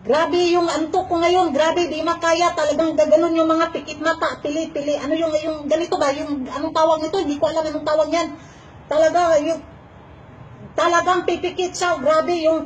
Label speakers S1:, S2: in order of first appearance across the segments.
S1: Grabe yung antok ko ngayon, grabe, di makaya, talagang gaganon yung mga pikit mata, pili-pili, ano yung ganito ba, yung anong tawag nito, hindi ko alam anong tawag yan. Talagang pipikit siya, grabe yung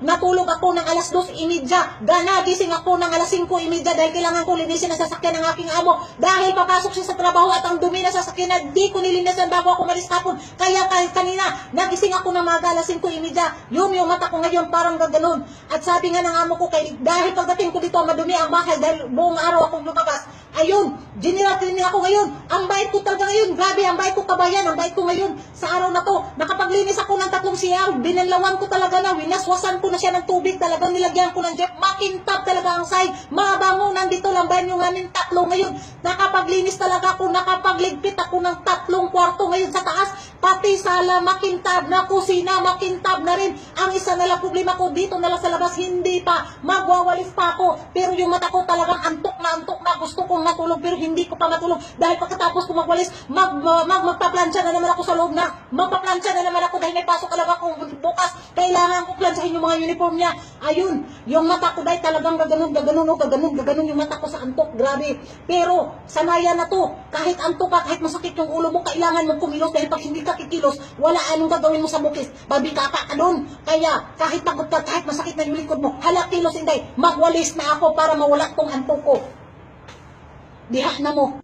S1: natulog ako ng alas 2:30, nagising ako ng alas 5:30 dahil kailangan ko linisin ang sasakyan ng aking amo, dahil papasok siya sa trabaho at ang dumi na sasakyan na di ko nilinisan bago ako malis kapon, kaya kanina, nagising ako ng mga alas 5:30, yung mata ko ngayon parang gaganon, at sabi nga ng amo ko, dahil pagdating ko dito, madumi ang bahay dahil buong araw akong lumabas, ayun, general cleaning ako ngayon, ang bait ko talaga ngayon, grabe, ang bait ko kabayan, ang bait ko ngayon, sa araw na to, nakapaglinis ako ng 3 CR, binanlawan ko talaga na, winaswasan ko na siya ng tubig, talagang nilagyan ko ng jet, makintab talaga ang side, mabango, nandito lang ba yung aming 3 ngayon, nakapaglinis talaga ako, nakapagligpit ako ng 3 kwarto ngayon sa taas, pati sala, makintab na, kusina, makintab na rin, ang isa na lang problema ko, dito na lang sa labas, hindi pa, magwawalis pa ako, pero yung mata ko talagang antok na, gusto kong matulog, pero hindi ko pa matulog, dahil pagkatapos ko magwalis, magpaplansya na naman ako sa loob magpaplansya na naman ako dahil may pasok talaga ako bukas. Kailangan ko plansyahin yung mga uniform niya. Ayun, yung mata ko dahil talagang gaganon yung mata ko sa antok. Grabe. Pero, sanayan na to. Kahit antok ka, kahit masakit yung ulo mo, kailangan mo kumilos dahil pag hindi ka kikilos, wala anong gagawin mo sa bukis. Babika ka doon. Kaya, kahit pagod ka, kahit masakit na yung likod mo, hala kilos, hindi. Magwalis na ako para mawala tong antok ko. Diha na mo.